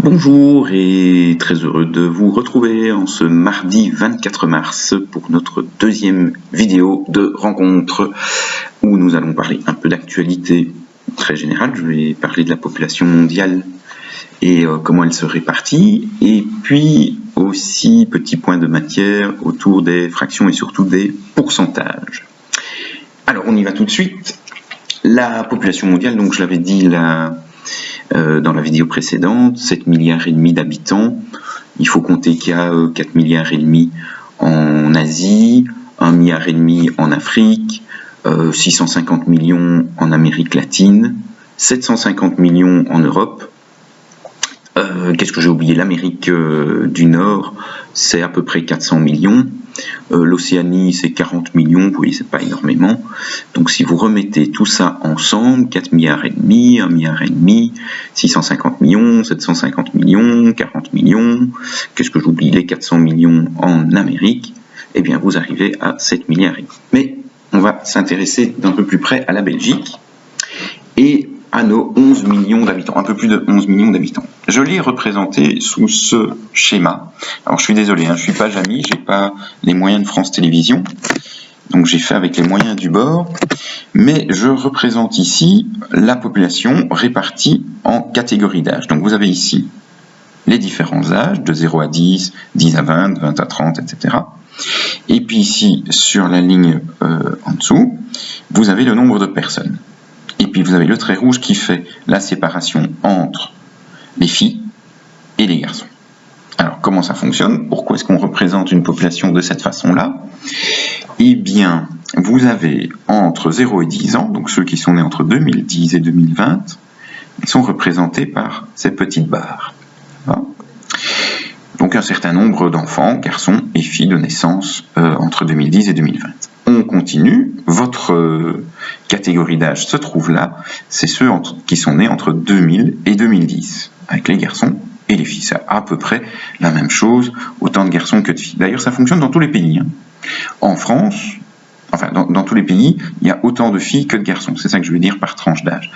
Bonjour et très heureux de vous retrouver en ce mardi 24 mars pour notre deuxième vidéo de rencontre où nous allons parler un peu d'actualité très générale. Je vais parler de la population mondiale et comment elle se répartit, et puis aussi petit point de matière autour des fractions et surtout des pourcentages. Alors on y va tout de suite. La population mondiale, donc je l'avais dit dans la vidéo précédente, 7,5 milliards d'habitants. Il faut compter qu'il y a 4,5 milliards en Asie, 1,5 milliard en Afrique, 650 millions en Amérique latine, 750 millions en Europe. Qu'est-ce que j'ai oublié? L'Amérique du Nord, c'est à peu près 400 millions. L'Océanie, c'est 40 millions, vous voyez, c'est pas énormément. Donc si vous remettez tout ça ensemble, 4,5 milliards, 1,5 milliard, 650 millions, 750 millions, 40 millions, qu'est-ce que j'oublie? Les 400 millions en Amérique, eh bien vous arrivez à 7,5 milliards. Mais on va s'intéresser d'un peu plus près à la Belgique et à nos 11 millions d'habitants, un peu plus de 11 millions d'habitants. Je l'ai représenté sous ce schéma. Alors je suis désolé, je ne suis pas Jamy, je n'ai pas les moyens de France Télévisions, donc j'ai fait avec les moyens du bord, mais je représente ici la population répartie en catégories d'âge. Donc vous avez ici les différents âges, de 0 à 10, 10 à 20, 20 à 30, etc. Et puis ici, sur la ligne en dessous, vous avez le nombre de personnes. Et puis vous avez le trait rouge qui fait la séparation entre les filles et les garçons. Alors comment ça fonctionne? Pourquoi est-ce qu'on représente une population de cette façon-là? Eh bien, vous avez entre 0 et 10 ans, donc ceux qui sont nés entre 2010 et 2020, ils sont représentés par ces petites barres. Voilà. Donc un certain nombre d'enfants, garçons et filles de naissance entre 2010 et 2020. On continue, votre catégorie d'âge se trouve là, c'est ceux qui sont nés entre 2000 et 2010, avec les garçons et les filles. C'est à peu près la même chose, autant de garçons que de filles. D'ailleurs, ça fonctionne dans tous les pays. En France, enfin dans tous les pays, il y a autant de filles que de garçons. C'est ça que je veux dire par tranche d'âge.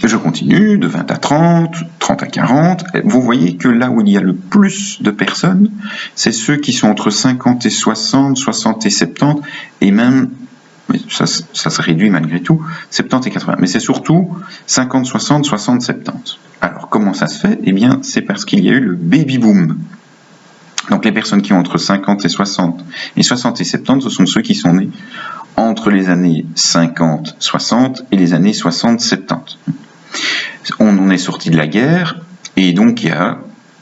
Je continue, de 20 à 30, 30 à 40. Vous voyez que là où il y a le plus de personnes, c'est ceux qui sont entre 50 et 60, 60 et 70, et même, ça se réduit malgré tout, 70 et 80. Mais c'est surtout 50, 60, 60, 70. Alors, comment ça se fait? Eh bien, c'est parce qu'il y a eu le baby-boom. Donc, les personnes qui ont entre 50 et 60, et 60 et 70, ce sont ceux qui sont nés entre les années 50, 60 et les années 60, 70. On en est sorti de la guerre, et donc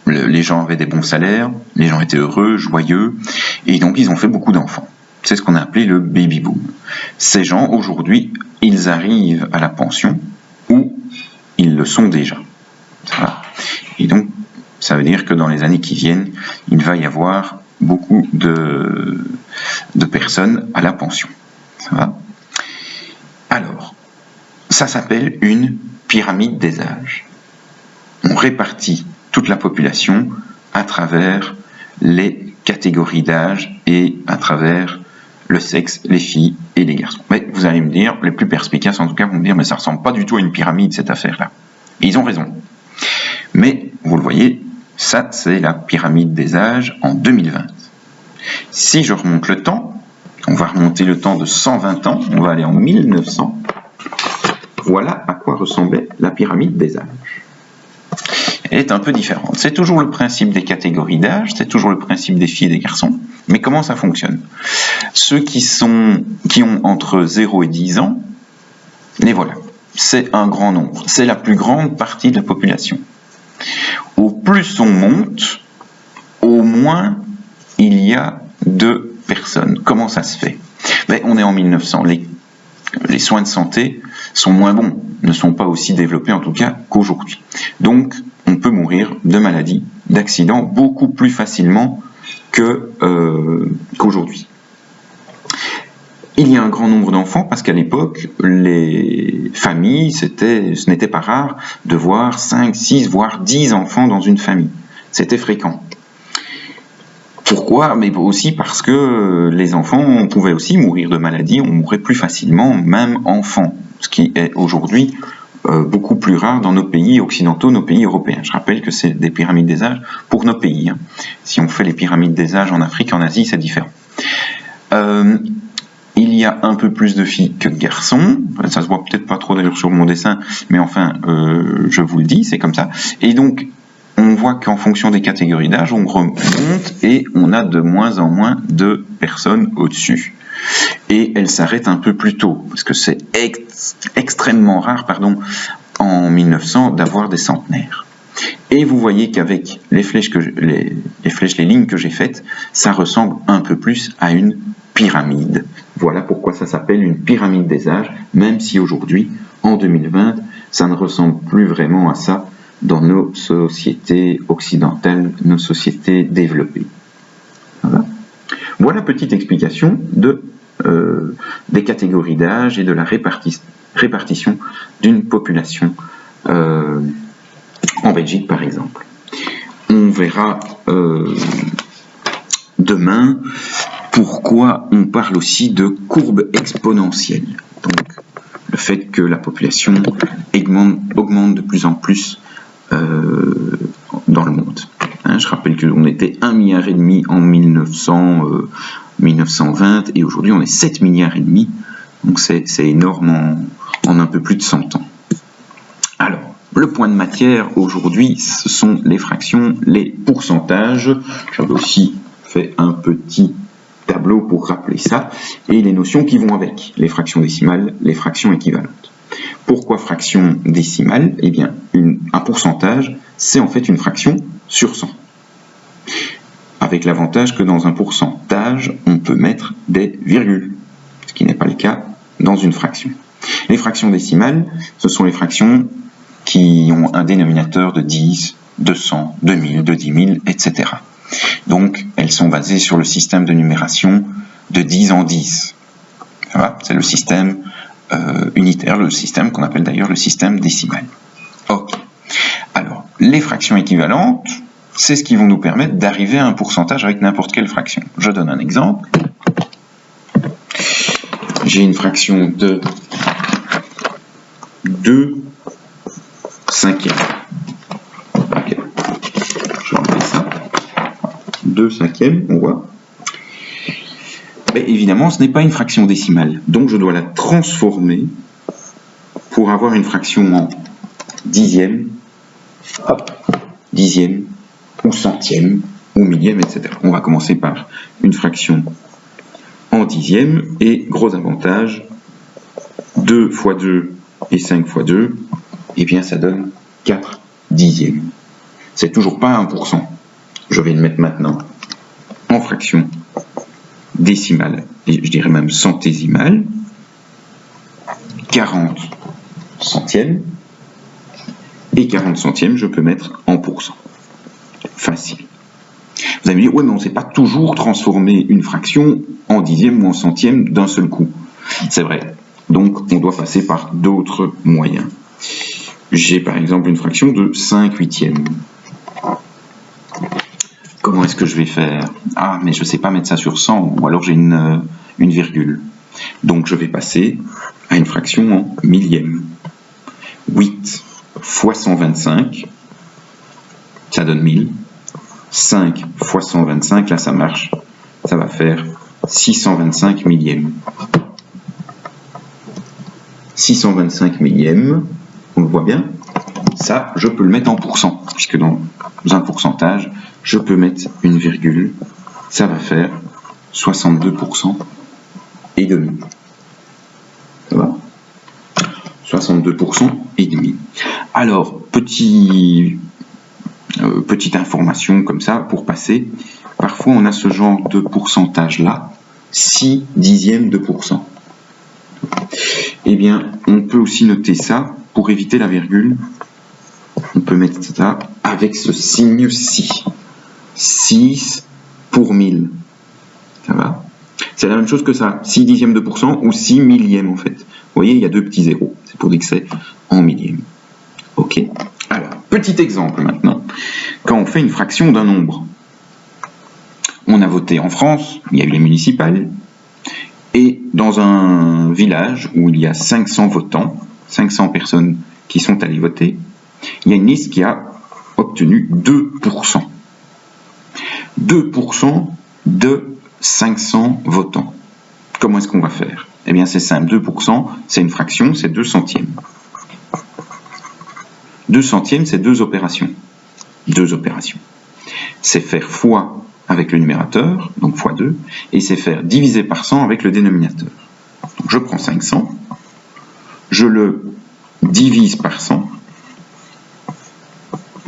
les gens avaient des bons salaires, les gens étaient heureux, joyeux, et donc ils ont fait beaucoup d'enfants. C'est ce qu'on a appelé le baby boom. Ces gens, aujourd'hui, ils arrivent à la pension, ou ils le sont déjà. Voilà. Et donc, ça veut dire que dans les années qui viennent, il va y avoir beaucoup de personnes à la pension. Ça va? Alors, ça s'appelle une pyramide des âges. On répartit toute la population à travers les catégories d'âge et à travers le sexe, les filles et les garçons. Mais vous allez me dire, les plus perspicaces en tout cas vont me dire, mais ça ressemble pas du tout à une pyramide cette affaire-là. Et ils ont raison. Mais vous le voyez, ça c'est la pyramide des âges en 2020. Si je remonte le temps, on va remonter le temps de 120 ans, on va aller en 1900. Voilà à quoi ressemblait la pyramide des âges. Elle est un peu différente. C'est toujours le principe des catégories d'âge, c'est toujours le principe des filles et des garçons. Mais comment ça fonctionne? Ceux qui ont entre 0 et 10 ans, les voilà. C'est un grand nombre. C'est la plus grande partie de la population. Au plus on monte, au moins il y a de personnes. Comment ça se fait? On est en 1900. Les soins de santé sont moins bons, ne sont pas aussi développés en tout cas qu'aujourd'hui. Donc, on peut mourir de maladies, d'accidents beaucoup plus facilement qu'aujourd'hui. Il y a un grand nombre d'enfants parce qu'à l'époque, les familles, ce n'était pas rare de voir 5, 6, voire 10 enfants dans une famille. C'était fréquent. Pourquoi? Mais aussi parce que les enfants pouvaient aussi mourir de maladies, on mourrait plus facilement, même enfant, ce qui est aujourd'hui beaucoup plus rares dans nos pays occidentaux, nos pays européens. Je rappelle que c'est des pyramides des âges pour nos pays. Hein. Si on fait les pyramides des âges en Afrique, en Asie, c'est différent. Il y a un peu plus de filles que de garçons. Ça se voit peut-être pas trop d'ailleurs sur mon dessin, mais enfin, je vous le dis, c'est comme ça. Et donc, on voit qu'en fonction des catégories d'âge, on remonte et on a de moins en moins de personnes au-dessus. Et elles s'arrêtent un peu plus tôt, parce que c'est extrêmement rare, en 1900, d'avoir des centenaires. Et vous voyez qu'avec les lignes que j'ai faites, ça ressemble un peu plus à une pyramide. Voilà pourquoi ça s'appelle une pyramide des âges, même si aujourd'hui, en 2020, ça ne ressemble plus vraiment à ça dans nos sociétés occidentales, nos sociétés développées. Voilà petite explication des catégories d'âge et de la répartition d'une population en Belgique, par exemple. On verra demain pourquoi on parle aussi de courbe exponentielle. Donc, le fait que la population augmente de plus en plus dans le monde. Hein, je rappelle qu'on était 1,5 milliard en 1920 et aujourd'hui on est 7,5 milliards. Donc c'est énorme en un peu plus de 100 ans. Alors, le point de matière aujourd'hui, ce sont les fractions, les pourcentages. J'avais aussi fait un petit tableau pour rappeler ça, et les notions qui vont avec, les fractions décimales, les fractions équivalentes. Pourquoi fraction décimale? Eh bien, un pourcentage, c'est en fait une fraction sur 100. Avec l'avantage que dans un pourcentage, on peut mettre des virgules, ce qui n'est pas le cas dans une fraction. Les fractions décimales, ce sont les fractions qui ont un dénominateur de 10, de 100, de 1000, de 10 000, etc. Donc, elles sont basées sur le système de numération de 10 en 10. C'est le système unitaire, le système qu'on appelle d'ailleurs le système décimal. Ok. Alors, les fractions équivalentes, c'est ce qui vont nous permettre d'arriver à un pourcentage avec n'importe quelle fraction. Je donne un exemple. J'ai une fraction de 2 cinquièmes. Ok. Je vais enlever ça. 2 cinquièmes, on voit. Mais évidemment, ce n'est pas une fraction décimale. Donc, je dois la transformer pour avoir une fraction en dixième, dixième, ou centième, ou millième, etc. On va commencer par une fraction en dixième, et gros avantage, 2 fois 2 et 5 fois 2, et bien ça donne 4 dixièmes. C'est toujours pas 1%. Je vais le mettre maintenant en fraction décimale, et je dirais même centésimale, 40 centièmes, et 40 centièmes, je peux mettre en pourcent. Facile. Vous allez me dire, ouais, mais on ne sait pas toujours transformer une fraction en dixième ou en centième d'un seul coup. C'est vrai. Donc, on doit passer par d'autres moyens. J'ai par exemple une fraction de 5 huitièmes. Comment est-ce que je vais faire? Ah, mais je ne sais pas mettre ça sur 100, ou alors j'ai une virgule. Donc, je vais passer à une fraction en millième. 8 fois 125, ça donne 1000. 5 fois 125, là ça marche, ça va faire 625 millièmes. 625 millièmes, on le voit bien, ça je peux le mettre en pourcent, puisque dans un pourcentage, je peux mettre une virgule, ça va faire 62% et demi. Ça va? 62% et demi. Alors, petite information comme ça pour passer. Parfois, on a ce genre de pourcentage-là, 6 dixièmes de pourcent. Eh bien, on peut aussi noter ça, pour éviter la virgule, on peut mettre ça avec ce signe 6. 6 pour 1000. Ça va? C'est la même chose que ça, 6 dixièmes de pourcent ou 6 millièmes en fait. Vous voyez, il y a deux petits zéros. C'est pour dire que c'est en millième. Ok? Alors, petit exemple maintenant. Quand on fait une fraction d'un nombre, on a voté en France, il y a eu les municipales, et dans un village où il y a 500 votants, 500 personnes qui sont allés voter, il y a une liste qui a obtenu 2%. 2% de 500 votants. Comment est-ce qu'on va faire? Eh bien, c'est simple. 2%, c'est une fraction, c'est 2 centièmes. 2 centièmes, c'est 2 opérations. 2 opérations. C'est faire fois avec le numérateur, donc fois 2, et c'est faire diviser par 100 avec le dénominateur. Donc, je prends 500, je le divise par 100,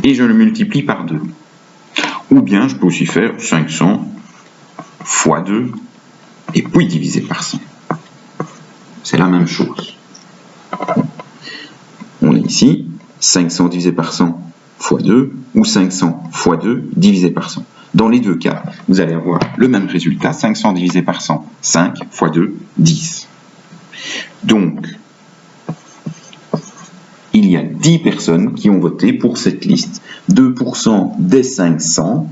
et je le multiplie par 2. Ou bien, je peux aussi faire 500 fois 2, et puis diviser par 100. C'est la même chose. On est ici, 500 divisé par 100 fois 2, ou 500 fois 2 divisé par 100. Dans les deux cas, vous allez avoir le même résultat, 500 divisé par 100, 5 fois 2, 10. Donc, il y a 10 personnes qui ont voté pour cette liste. 2% des 500,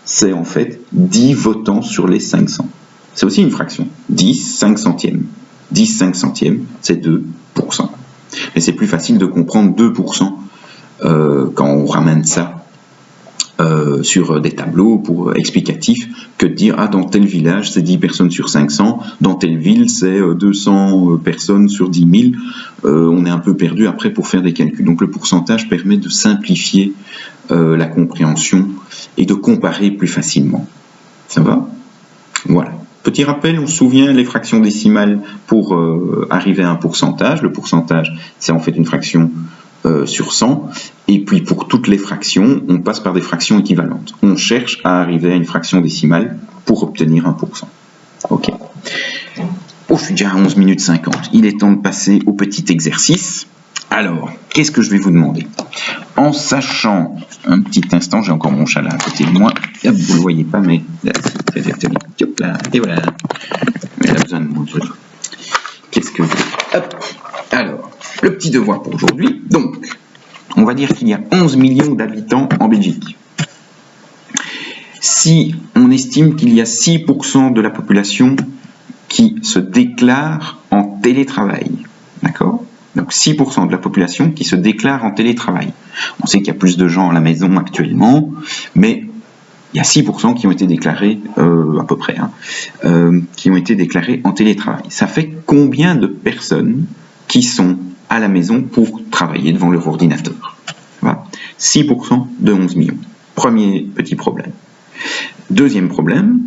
c'est en fait 10 votants sur les 500. C'est aussi une fraction. 10, 5 centièmes. 10, 5 centièmes, c'est 2%. Mais c'est plus facile de comprendre 2% quand on ramène ça sur des tableaux pour explicatifs que de dire ah dans tel village c'est 10 personnes sur 500, dans telle ville c'est 200 personnes sur 10 000. On est un peu perdu après pour faire des calculs. Donc le pourcentage permet de simplifier la compréhension et de comparer plus facilement. Ça va? Voilà. Petit rappel, on se souvient les fractions décimales pour arriver à un pourcentage. Le pourcentage, c'est en fait une fraction sur 100. Et puis pour toutes les fractions, on passe par des fractions équivalentes. On cherche à arriver à une fraction décimale pour obtenir 1%. Ok. Oh, je suis déjà à 11 minutes 50. Il est temps de passer au petit exercice. Alors, qu'est-ce que je vais vous demander? En sachant, un petit instant, j'ai encore mon chat là à côté de moi. Hop, vous ne le voyez pas, mais là, hop là, et voilà. Mais elle a besoin de moi. Qu'est-ce que je... Hop. Alors, le petit devoir pour aujourd'hui. Donc, on va dire qu'il y a 11 millions d'habitants en Belgique. Si on estime qu'il y a 6% de la population qui se déclare en télétravail, d'accord? Donc 6% de la population qui se déclare en télétravail. On sait qu'il y a plus de gens à la maison actuellement, mais il y a 6% qui ont été déclarés, à peu près, qui ont été déclarés en télétravail. Ça fait combien de personnes qui sont à la maison pour travailler devant leur ordinateur? Voilà. 6% de 11 millions. Premier petit problème. Deuxième problème,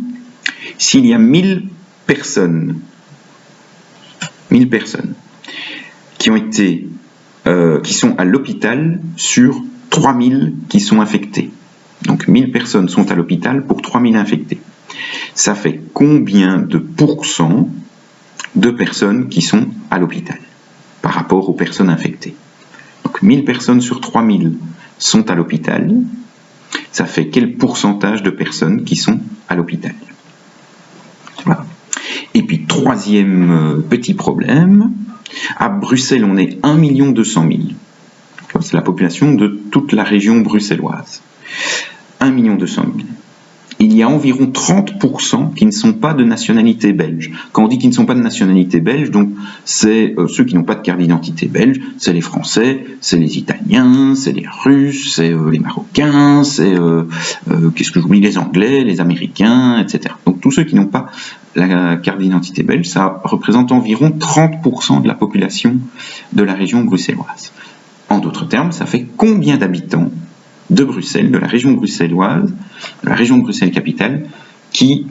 s'il y a 1000 personnes qui ont été, qui sont à l'hôpital sur 3000 qui sont infectés. Donc 1000 personnes sont à l'hôpital pour 3000 infectés. Ça fait combien de pourcents de personnes qui sont à l'hôpital par rapport aux personnes infectées? Donc 1000 personnes sur 3000 sont à l'hôpital. Ça fait quel pourcentage de personnes qui sont à l'hôpital? Voilà. Et puis troisième petit problème, à Bruxelles on est 1 200 000. C'est la population de toute la région bruxelloise. 1 200 000. Il y a environ 30% qui ne sont pas de nationalité belge. Quand on dit qu'ils ne sont pas de nationalité belge, donc c'est ceux qui n'ont pas de carte d'identité belge, c'est les Français, c'est les Italiens, c'est les Russes, c'est les Marocains, c'est qu'est-ce que j'oublie, les Anglais, les Américains, etc. Donc tous ceux qui n'ont pas la carte d'identité belge, ça représente environ 30% de la population de la région bruxelloise. En d'autres termes, ça fait combien d'habitants de Bruxelles, de la région bruxelloise, de la région de Bruxelles-Capitale, qui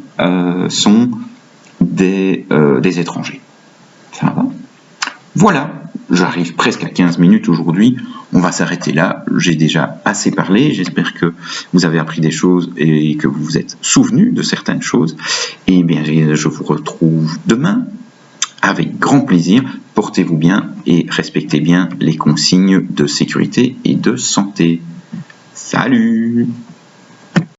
sont des étrangers. Ça va? Voilà, j'arrive presque à 15 minutes aujourd'hui, on va s'arrêter là, j'ai déjà assez parlé, j'espère que vous avez appris des choses et que vous vous êtes souvenus de certaines choses, et bien je vous retrouve demain avec grand plaisir. Portez-vous bien et respectez bien les consignes de sécurité et de santé. Salut!